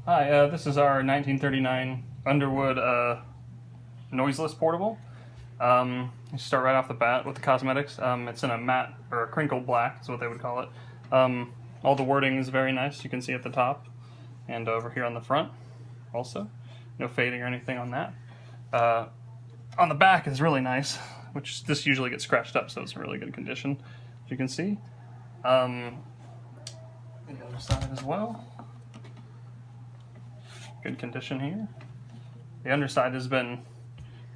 Hi, this is our 1939 Underwood Noiseless portable. You start right off the bat with the cosmetics. It's in a matte, or a crinkled black is what they would call it. All the wording is very nice. You can see at the top and over here on the front also. No fading or anything on that. On the back is really nice, which this usually gets scratched up, so it's in really good condition, as you can see. The other side as well. Good condition here. The underside has been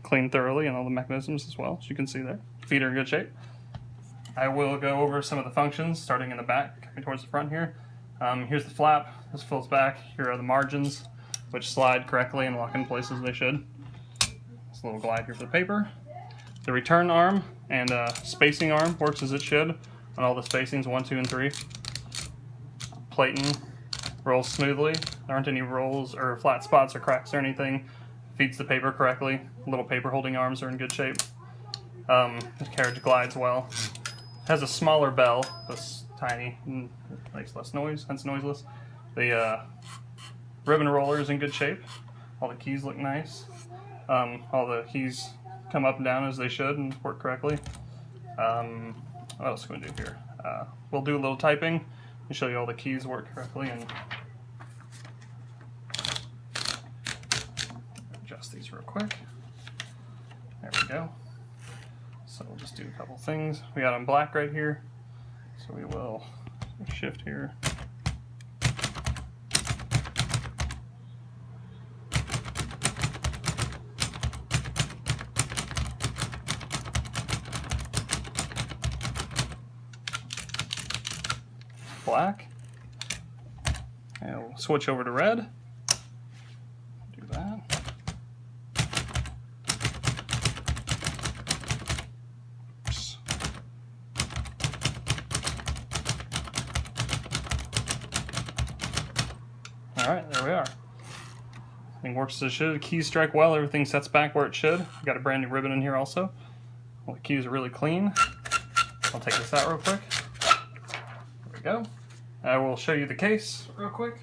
cleaned thoroughly and all the mechanisms as well, as you can see there. Feet are in good shape. I will go over some of the functions, starting in the back, coming towards the front here. Here's the flap. This folds back. Here are the margins, which slide correctly and lock in place as they should. This little glide here for the paper. The return arm and spacing arm works as it should on all the spacings 1, 2, and 3. Platen rolls smoothly. There aren't any rolls or flat spots or cracks or anything. Feeds the paper correctly. Little paper holding arms are in good shape. The carriage glides well. Has a smaller bell that's tiny and makes less noise, hence noiseless. The ribbon roller is in good shape. All the keys look nice. All the keys come up and down as they should and work correctly. What else can we do here? We'll do a little typing and show you all the keys work correctly, and adjust these real quick. There we go. So we'll just do a couple things. We got on black right here, so we will shift here. Black. And we'll switch over to red. Do that. Oops. Alright, there we are. Everything works as it should. The keys strike well, everything sets back where it should. We've got a brand new ribbon in here also. All the keys are really clean. I'll take this out real quick. There we go. I will show you the case real quick.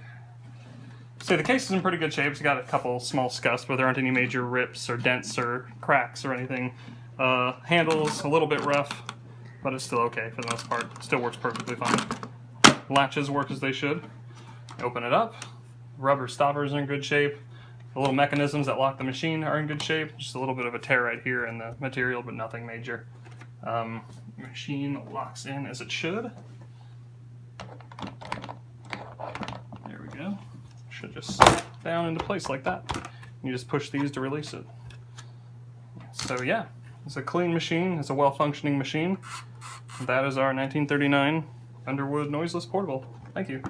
So the case is in pretty good shape. It's got a couple small scuffs, but there aren't any major rips or dents or cracks or anything. Handle's a little bit rough, but it's still okay for the most part. Still works perfectly fine. Latches work as they should. Open it up. Rubber stoppers are in good shape. The little mechanisms that lock the machine are in good shape. Just a little bit of a tear right here in the material, but nothing major. Machine locks in as it should. There we go. Should just snap down into place like that. You just push these to release it. So yeah, it's a clean machine. It's a well-functioning machine. That is our 1939 Underwood Noiseless Portable. Thank you.